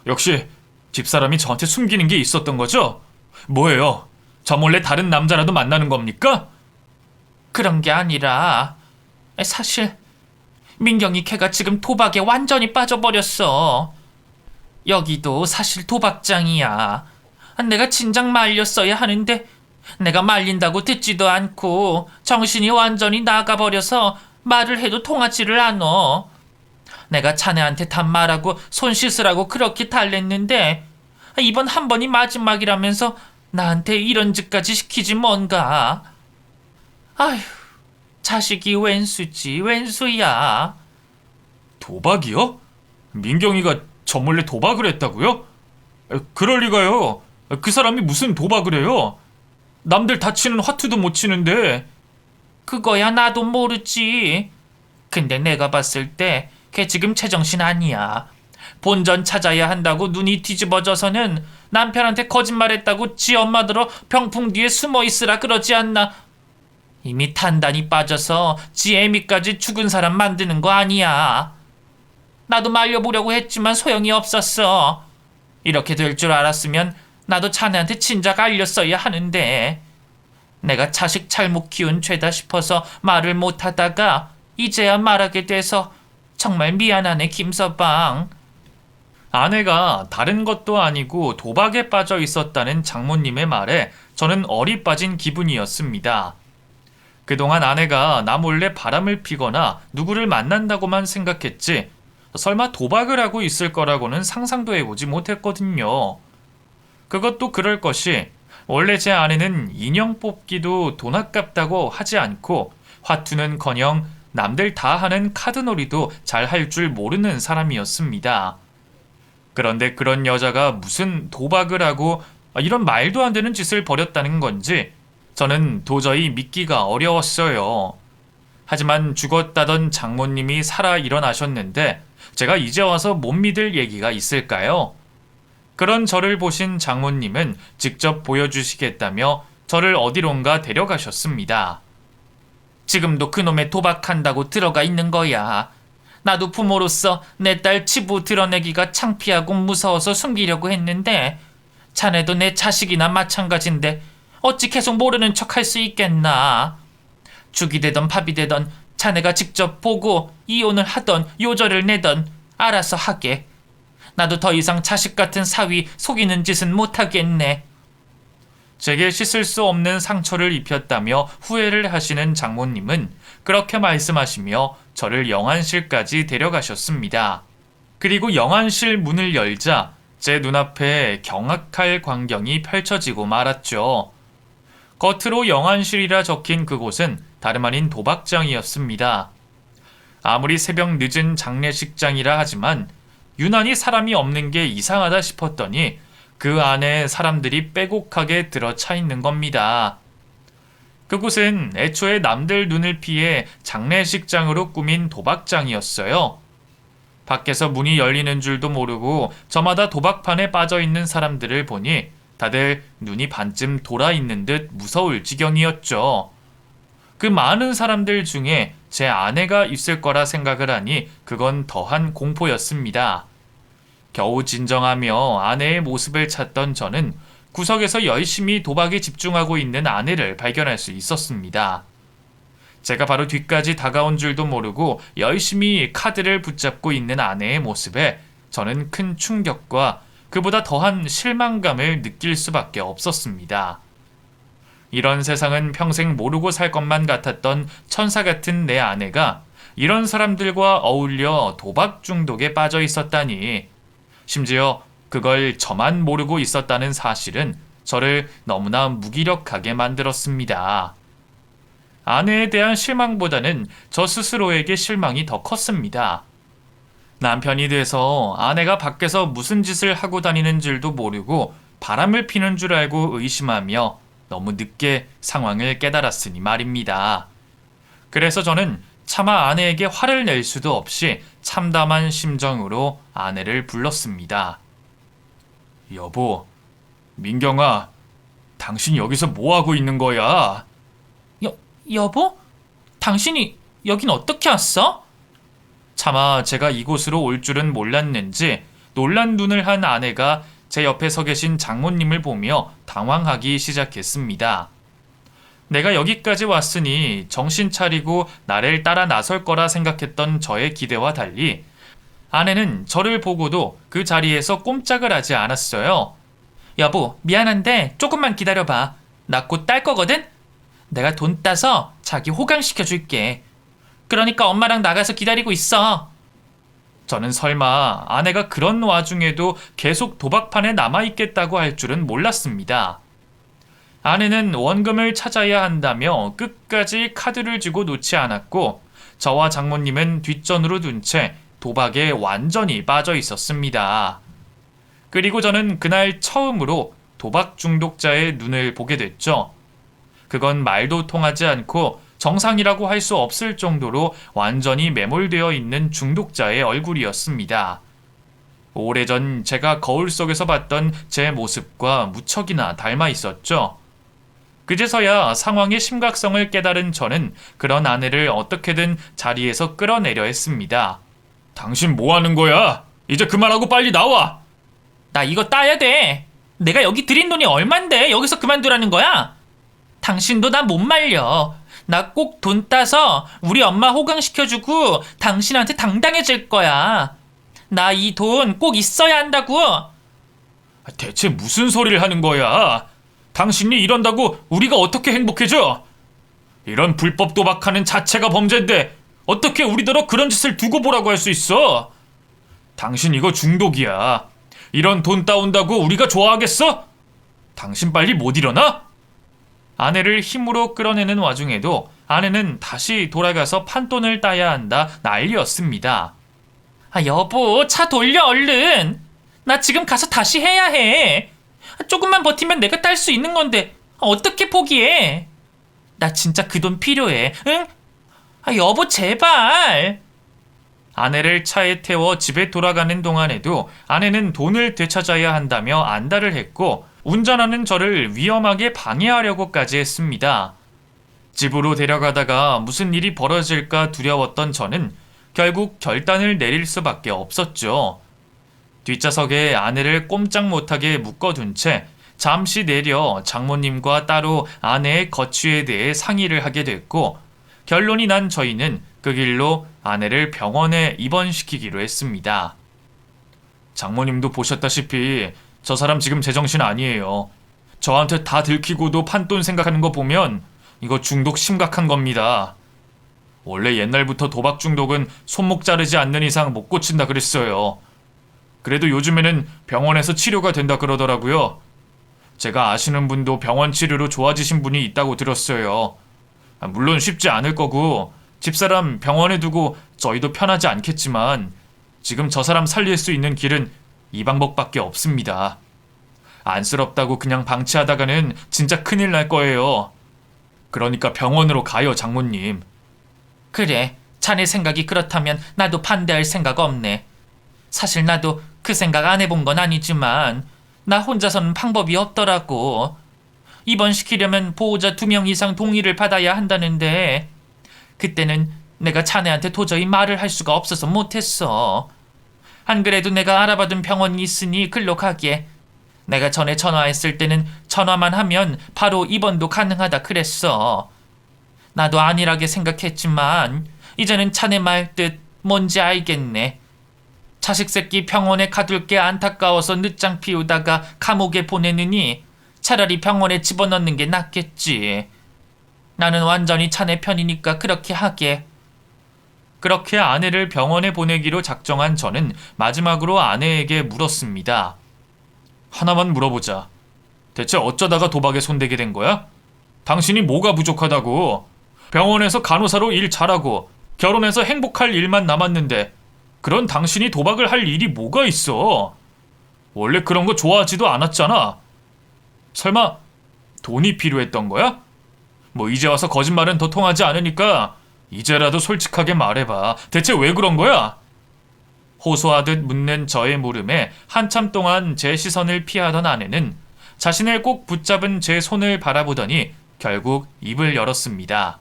역시 집사람이 저한테 숨기는 게 있었던 거죠? 뭐예요? 저 몰래 다른 남자라도 만나는 겁니까? 그런 게 아니라 사실 민경이 걔가 지금 도박에 완전히 빠져버렸어. 여기도 사실 도박장이야. 내가 진작 말렸어야 하는데 내가 말린다고 듣지도 않고 정신이 완전히 나가버려서 말을 해도 통하지를 않아. 내가 자네한테 단말하고 손 씻으라고 그렇게 달랬는데 이번 한 번이 마지막이라면서 나한테 이런 짓까지 시키지 뭔가. 아휴, 자식이 웬수지 웬수야. 도박이요? 민경이가 저 몰래 도박을 했다고요? 그럴 리가요. 그 사람이 무슨 도박을 해요? 남들 다치는 화투도 못 치는데. 그거야 나도 모르지. 근데 내가 봤을 때 걔 지금 제정신 아니야. 본전 찾아야 한다고 눈이 뒤집어져서는 남편한테 거짓말했다고 지 엄마들어 병풍 뒤에 숨어 있으라 그러지 않나. 이미 단단히 빠져서 지 애미까지 죽은 사람 만드는 거 아니야. 나도 말려보려고 했지만 소용이 없었어. 이렇게 될 줄 알았으면 나도 자네한테 진작 알렸어야 하는데. 내가 자식 잘못 키운 죄다 싶어서 말을 못하다가 이제야 말하게 돼서 정말 미안하네, 김서방. 아내가 다른 것도 아니고 도박에 빠져 있었다는 장모님의 말에 저는 어리 빠진 기분이었습니다. 그동안 아내가 나 몰래 바람을 피거나 누구를 만난다고만 생각했지 설마 도박을 하고 있을 거라고는 상상도 해보지 못했거든요. 그것도 그럴 것이 원래 제 아내는 인형 뽑기도 돈 아깝다고 하지 않고 화투는커녕 남들 다 하는 카드놀이도 잘 할 줄 모르는 사람이었습니다. 그런데 그런 여자가 무슨 도박을 하고 이런 말도 안 되는 짓을 벌였다는 건지 저는 도저히 믿기가 어려웠어요. 하지만 죽었다던 장모님이 살아 일어나셨는데 제가 이제 와서 못 믿을 얘기가 있을까요? 그런 저를 보신 장모님은 직접 보여주시겠다며 저를 어디론가 데려가셨습니다. 지금도 그놈의 도박한다고 들어가 있는 거야. 나도 부모로서 내 딸 치부 드러내기가 창피하고 무서워서 숨기려고 했는데 자네도 내 자식이나 마찬가지인데 어찌 계속 모르는 척 할 수 있겠나. 죽이 되던 밥이 되던 자네가 직접 보고 이혼을 하던 요절을 내던 알아서 하게. 나도 더 이상 자식 같은 사위 속이는 짓은 못하겠네. 제게 씻을 수 없는 상처를 입혔다며 후회를 하시는 장모님은 그렇게 말씀하시며 저를 영안실까지 데려가셨습니다. 그리고 영안실 문을 열자 제 눈앞에 경악할 광경이 펼쳐지고 말았죠. 겉으로 영안실이라 적힌 그곳은 다름 아닌 도박장이었습니다. 아무리 새벽 늦은 장례식장이라 하지만 유난히 사람이 없는 게 이상하다 싶었더니 그 안에 사람들이 빼곡하게 들어차 있는 겁니다. 그곳은 애초에 남들 눈을 피해 장례식장으로 꾸민 도박장이었어요. 밖에서 문이 열리는 줄도 모르고 저마다 도박판에 빠져 있는 사람들을 보니 다들 눈이 반쯤 돌아 있는 듯 무서울 지경이었죠. 그 많은 사람들 중에 제 아내가 있을 거라 생각을 하니 그건 더한 공포였습니다. 겨우 진정하며 아내의 모습을 찾던 저는 구석에서 열심히 도박에 집중하고 있는 아내를 발견할 수 있었습니다. 제가 바로 뒤까지 다가온 줄도 모르고 열심히 카드를 붙잡고 있는 아내의 모습에 저는 큰 충격과 그보다 더한 실망감을 느낄 수밖에 없었습니다. 이런 세상은 평생 모르고 살 것만 같았던 천사 같은 내 아내가 이런 사람들과 어울려 도박 중독에 빠져 있었다니. 심지어 그걸 저만 모르고 있었다는 사실은 저를 너무나 무기력하게 만들었습니다. 아내에 대한 실망보다는 저 스스로에게 실망이 더 컸습니다. 남편이 돼서 아내가 밖에서 무슨 짓을 하고 다니는 줄도 모르고 바람을 피는 줄 알고 의심하며 너무 늦게 상황을 깨달았으니 말입니다. 그래서 저는 차마 아내에게 화를 낼 수도 없이 참담한 심정으로 아내를 불렀습니다. 여보, 민경아, 당신 여기서 뭐하고 있는 거야? 여보? 당신이 여긴 어떻게 왔어? 차마 제가 이곳으로 올 줄은 몰랐는지 놀란 눈을 한 아내가 제 옆에 서 계신 장모님을 보며 당황하기 시작했습니다. 내가 여기까지 왔으니 정신 차리고 나를 따라 나설 거라 생각했던 저의 기대와 달리 아내는 저를 보고도 그 자리에서 꼼짝을 하지 않았어요. 여보, 미안한데 조금만 기다려봐. 나 곧 딸 거거든? 내가 돈 따서 자기 호강시켜 줄게. 그러니까 엄마랑 나가서 기다리고 있어. 저는 설마 아내가 그런 와중에도 계속 도박판에 남아있겠다고 할 줄은 몰랐습니다. 아내는 원금을 찾아야 한다며 끝까지 카드를 쥐고 놓지 않았고 저와 장모님은 뒷전으로 둔 채 도박에 완전히 빠져 있었습니다. 그리고 저는 그날 처음으로 도박 중독자의 눈을 보게 됐죠. 그건 말도 통하지 않고 정상이라고 할 수 없을 정도로 완전히 매몰되어 있는 중독자의 얼굴이었습니다. 오래전 제가 거울 속에서 봤던 제 모습과 무척이나 닮아 있었죠. 그제서야 상황의 심각성을 깨달은 저는 그런 아내를 어떻게든 자리에서 끌어내려 했습니다. 당신 뭐 하는 거야? 이제 그만하고 빨리 나와! 나 이거 따야 돼! 내가 여기 들인 돈이 얼만데 여기서 그만두라는 거야? 당신도 나 못 말려. 나 꼭 돈 따서 우리 엄마 호강시켜주고 당신한테 당당해질 거야. 나 이 돈 꼭 있어야 한다고. 대체 무슨 소리를 하는 거야? 당신이 이런다고 우리가 어떻게 행복해져? 이런 불법 도박하는 자체가 범죄인데 어떻게 우리더러 그런 짓을 두고 보라고 할 수 있어? 당신 이거 중독이야. 이런 돈 따온다고 우리가 좋아하겠어? 당신 빨리 못 일어나? 아내를 힘으로 끌어내는 와중에도 아내는 다시 돌아가서 판돈을 따야 한다 난리였습니다. 아, 여보, 차 돌려 얼른. 나 지금 가서 다시 해야 해. 조금만 버티면 내가 딸 수 있는 건데 어떻게 포기해? 나 진짜 그 돈 필요해. 응? 아, 여보, 제발. 아내를 차에 태워 집에 돌아가는 동안에도 아내는 돈을 되찾아야 한다며 안달을 했고 운전하는 저를 위험하게 방해하려고까지 했습니다. 집으로 데려가다가 무슨 일이 벌어질까 두려웠던 저는 결국 결단을 내릴 수밖에 없었죠. 뒷좌석에 아내를 꼼짝 못하게 묶어둔 채 잠시 내려 장모님과 따로 아내의 거취에 대해 상의를 하게 됐고 결론이 난 저희는 그 길로 아내를 병원에 입원시키기로 했습니다. 장모님도 보셨다시피 저 사람 지금 제정신 아니에요. 저한테 다 들키고도 판돈 생각하는 거 보면 이거 중독 심각한 겁니다. 원래 옛날부터 도박 중독은 손목 자르지 않는 이상 못 고친다 그랬어요. 그래도 요즘에는 병원에서 치료가 된다 그러더라고요. 제가 아시는 분도 병원 치료로 좋아지신 분이 있다고 들었어요. 물론 쉽지 않을 거고 집사람 병원에 두고 저희도 편하지 않겠지만 지금 저 사람 살릴 수 있는 길은 이 방법밖에 없습니다. 안쓰럽다고 그냥 방치하다가는 진짜 큰일 날 거예요. 그러니까 병원으로 가요, 장모님. 그래, 자네 생각이 그렇다면 나도 반대할 생각 없네. 사실 나도 그 생각 안 해본 건 아니지만 나 혼자서는 방법이 없더라고. 입원시키려면 보호자 2명 이상 동의를 받아야 한다는데 그때는 내가 자네한테 도저히 말을 할 수가 없어서 못했어. 안 그래도 내가 알아봐둔 병원이 있으니 글로 가게. 내가 전에 전화했을 때는 전화만 하면 바로 입원도 가능하다 그랬어. 나도 안일하게 생각했지만 이제는 자네 말 뜻 뭔지 알겠네. 자식 새끼 병원에 가둘 게 안타까워서 늦장 피우다가 감옥에 보내느니 차라리 병원에 집어넣는 게 낫겠지. 나는 완전히 자네 편이니까 그렇게 하게. 그렇게 아내를 병원에 보내기로 작정한 저는 마지막으로 아내에게 물었습니다. 하나만 물어보자. 대체 어쩌다가 도박에 손대게 된 거야? 당신이 뭐가 부족하다고? 병원에서 간호사로 일 잘하고 결혼해서 행복할 일만 남았는데 그런 당신이 도박을 할 일이 뭐가 있어? 원래 그런 거 좋아하지도 않았잖아. 설마 돈이 필요했던 거야? 뭐 이제 와서 거짓말은 더 통하지 않으니까 이제라도 솔직하게 말해봐. 대체 왜 그런 거야? 호소하듯 묻는 저의 물음에 한참 동안 제 시선을 피하던 아내는 자신을 꼭 붙잡은 제 손을 바라보더니 결국 입을 열었습니다.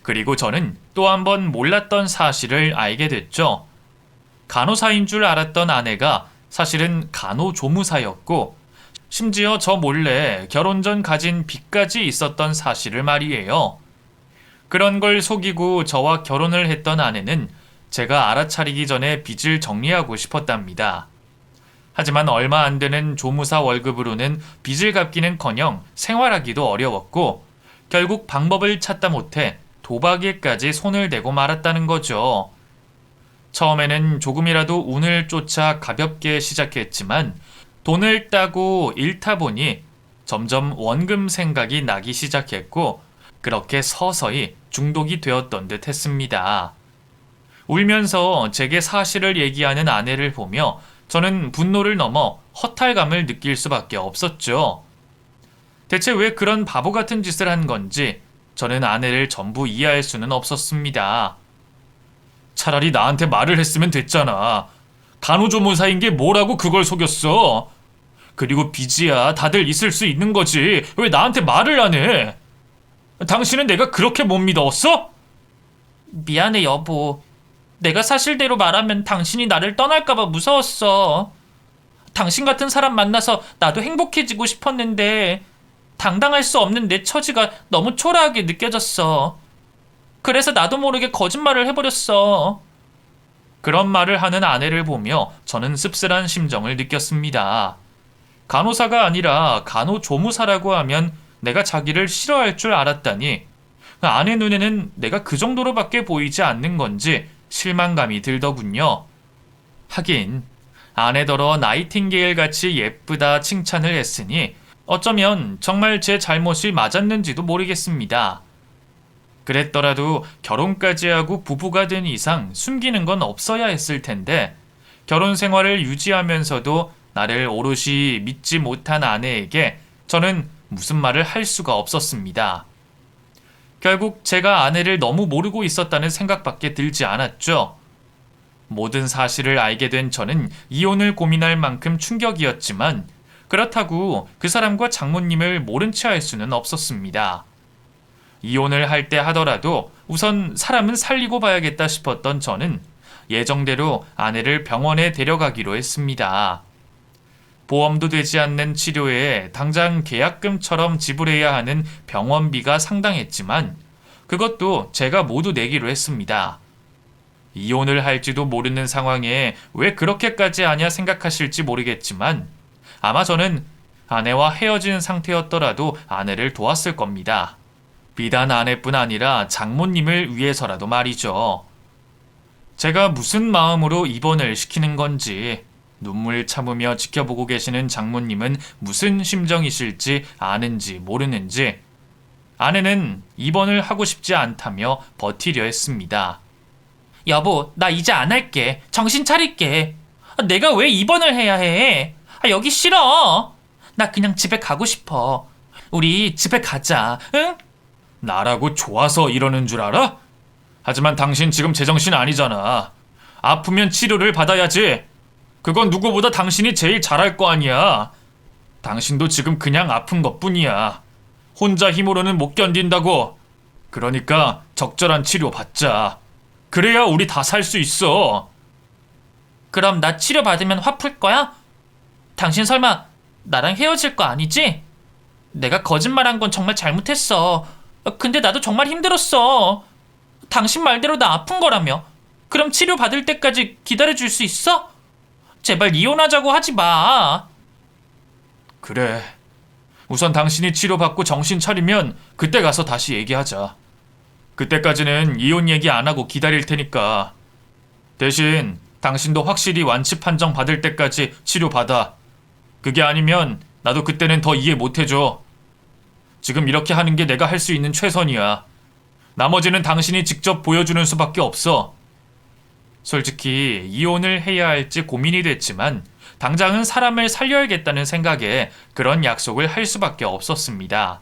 그리고 저는 또 한 번 몰랐던 사실을 알게 됐죠. 간호사인 줄 알았던 아내가 사실은 간호조무사였고 심지어 저 몰래 결혼 전 가진 빚까지 있었던 사실을 말이에요. 그런 걸 속이고 저와 결혼을 했던 아내는 제가 알아차리기 전에 빚을 정리하고 싶었답니다. 하지만 얼마 안 되는 조무사 월급으로는 빚을 갚기는커녕 생활하기도 어려웠고 결국 방법을 찾다 못해 도박에까지 손을 대고 말았다는 거죠. 처음에는 조금이라도 운을 쫓아 가볍게 시작했지만 돈을 따고 잃다 보니 점점 원금 생각이 나기 시작했고 그렇게 서서히 중독이 되었던 듯 했습니다. 울면서 제게 사실을 얘기하는 아내를 보며 저는 분노를 넘어 허탈감을 느낄 수밖에 없었죠. 대체 왜 그런 바보 같은 짓을 한 건지 저는 아내를 전부 이해할 수는 없었습니다. 차라리 나한테 말을 했으면 됐잖아. 간호조무사인 게 뭐라고 그걸 속였어. 그리고 빚이야 다들 있을 수 있는 거지. 왜 나한테 말을 안 해? 당신은 내가 그렇게 못 믿었어? 미안해 여보. 내가 사실대로 말하면 당신이 나를 떠날까봐 무서웠어. 당신 같은 사람 만나서 나도 행복해지고 싶었는데 당당할 수 없는 내 처지가 너무 초라하게 느껴졌어. 그래서 나도 모르게 거짓말을 해버렸어. 그런 말을 하는 아내를 보며 저는 씁쓸한 심정을 느꼈습니다. 간호사가 아니라 간호조무사라고 하면 내가 자기를 싫어할 줄 알았다니 아내 눈에는 내가 그 정도로밖에 보이지 않는 건지 실망감이 들더군요. 하긴 아내더러 나이팅게일 같이 예쁘다 칭찬을 했으니 어쩌면 정말 제 잘못이 맞았는지도 모르겠습니다. 그랬더라도 결혼까지 하고 부부가 된 이상 숨기는 건 없어야 했을 텐데 결혼 생활을 유지하면서도 나를 오롯이 믿지 못한 아내에게 저는 무슨 말을 할 수가 없었습니다. 결국 제가 아내를 너무 모르고 있었다는 생각밖에 들지 않았죠. 모든 사실을 알게 된 저는 이혼을 고민할 만큼 충격이었지만 그렇다고 그 사람과 장모님을 모른 채 할 수는 없었습니다. 이혼을 할 때 하더라도 우선 사람은 살리고 봐야겠다 싶었던 저는 예정대로 아내를 병원에 데려가기로 했습니다. 보험도 되지 않는 치료에 당장 계약금처럼 지불해야 하는 병원비가 상당했지만 그것도 제가 모두 내기로 했습니다. 이혼을 할지도 모르는 상황에 왜 그렇게까지 하냐 생각하실지 모르겠지만 아마 저는 아내와 헤어진 상태였더라도 아내를 도왔을 겁니다. 비단 아내뿐 아니라 장모님을 위해서라도 말이죠. 제가 무슨 마음으로 입원을 시키는 건지 눈물 참으며 지켜보고 계시는 장모님은 무슨 심정이실지 아는지 모르는지 아내는 입원을 하고 싶지 않다며 버티려 했습니다. 여보, 나 이제 안 할게. 정신 차릴게. 내가 왜 입원을 해야 해? 여기 싫어. 나 그냥 집에 가고 싶어. 우리 집에 가자, 응? 나라고 좋아서 이러는 줄 알아? 하지만 당신 지금 제정신 아니잖아. 아프면 치료를 받아야지. 그건 누구보다 당신이 제일 잘할 거 아니야. 당신도 지금 그냥 아픈 것뿐이야. 혼자 힘으로는 못 견딘다고. 그러니까 적절한 치료 받자. 그래야 우리 다 살 수 있어. 그럼 나 치료 받으면 화 풀 거야? 당신 설마 나랑 헤어질 거 아니지? 내가 거짓말한 건 정말 잘못했어. 근데 나도 정말 힘들었어. 당신 말대로 나 아픈 거라며. 그럼 치료 받을 때까지 기다려줄 수 있어? 제발 이혼하자고 하지 마. 그래. 우선 당신이 치료받고 정신 차리면 그때 가서 다시 얘기하자. 그때까지는 이혼 얘기 안 하고 기다릴 테니까. 대신 당신도 확실히 완치 판정 받을 때까지 치료받아. 그게 아니면 나도 그때는 더 이해 못 해줘. 지금 이렇게 하는 게 내가 할 수 있는 최선이야. 나머지는 당신이 직접 보여주는 수밖에 없어. 솔직히 이혼을 해야 할지 고민이 됐지만 당장은 사람을 살려야겠다는 생각에 그런 약속을 할 수밖에 없었습니다.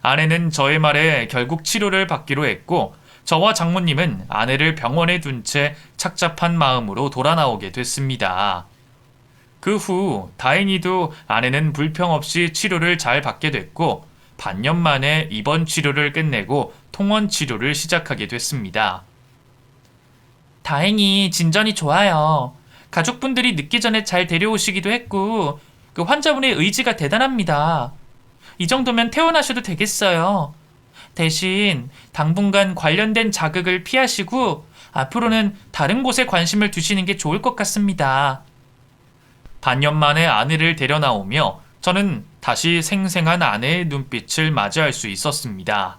아내는 저의 말에 결국 치료를 받기로 했고 저와 장모님은 아내를 병원에 둔 채 착잡한 마음으로 돌아 나오게 됐습니다. 그 후 다행히도 아내는 불평 없이 치료를 잘 받게 됐고 반년 만에 입원 치료를 끝내고 통원 치료를 시작하게 됐습니다. 다행히 진전이 좋아요. 가족분들이 늦기 전에 잘 데려오시기도 했고, 그 환자분의 의지가 대단합니다. 이 정도면 퇴원하셔도 되겠어요. 대신 당분간 관련된 자극을 피하시고 앞으로는 다른 곳에 관심을 두시는 게 좋을 것 같습니다. 반년 만에 아내를 데려 나오며 저는 다시 생생한 아내의 눈빛을 맞이할 수 있었습니다.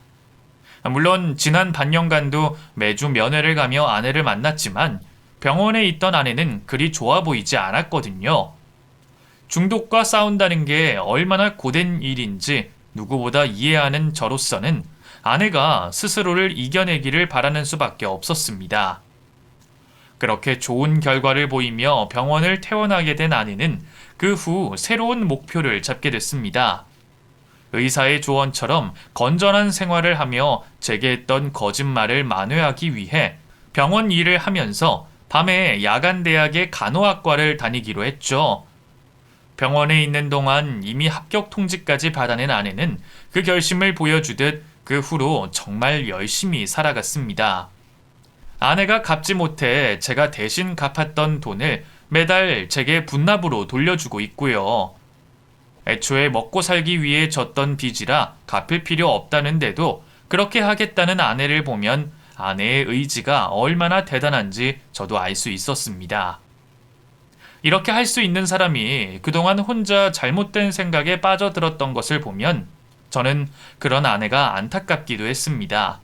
물론 지난 반년간도 매주 면회를 가며 아내를 만났지만 병원에 있던 아내는 그리 좋아 보이지 않았거든요. 중독과 싸운다는 게 얼마나 고된 일인지 누구보다 이해하는 저로서는 아내가 스스로를 이겨내기를 바라는 수밖에 없었습니다. 그렇게 좋은 결과를 보이며 병원을 퇴원하게 된 아내는 그 후 새로운 목표를 잡게 됐습니다. 의사의 조언처럼 건전한 생활을 하며 제게 했던 거짓말을 만회하기 위해 병원 일을 하면서 밤에 야간대학의 간호학과를 다니기로 했죠. 병원에 있는 동안 이미 합격 통지까지 받아낸 아내는 그 결심을 보여주듯 그 후로 정말 열심히 살아갔습니다. 아내가 갚지 못해 제가 대신 갚았던 돈을 매달 제게 분납으로 돌려주고 있고요. 애초에 먹고 살기 위해 졌던 빚이라 갚을 필요 없다는데도 그렇게 하겠다는 아내를 보면 아내의 의지가 얼마나 대단한지 저도 알 수 있었습니다. 이렇게 할 수 있는 사람이 그동안 혼자 잘못된 생각에 빠져들었던 것을 보면 저는 그런 아내가 안타깝기도 했습니다.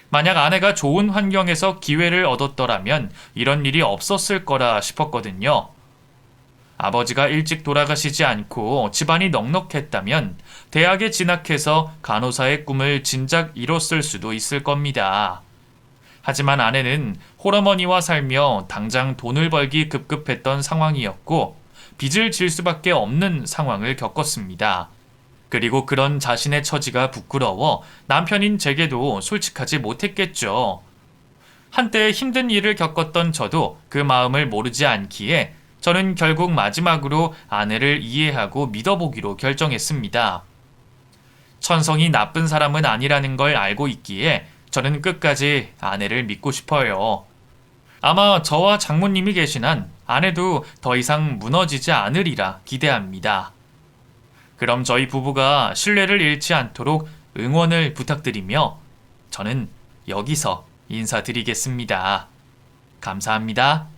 만약 아내가 좋은 환경에서 기회를 얻었더라면 이런 일이 없었을 거라 싶었거든요. 아버지가 일찍 돌아가시지 않고 집안이 넉넉했다면 대학에 진학해서 간호사의 꿈을 진작 이뤘을 수도 있을 겁니다. 하지만 아내는 홀어머니와 살며 당장 돈을 벌기 급급했던 상황이었고 빚을 질 수밖에 없는 상황을 겪었습니다. 그리고 그런 자신의 처지가 부끄러워 남편인 제게도 솔직하지 못했겠죠. 한때 힘든 일을 겪었던 저도 그 마음을 모르지 않기에 저는 결국 마지막으로 아내를 이해하고 믿어보기로 결정했습니다. 천성이 나쁜 사람은 아니라는 걸 알고 있기에 저는 끝까지 아내를 믿고 싶어요. 아마 저와 장모님이 계신 한 아내도 더 이상 무너지지 않으리라 기대합니다. 그럼 저희 부부가 신뢰를 잃지 않도록 응원을 부탁드리며 저는 여기서 인사드리겠습니다. 감사합니다.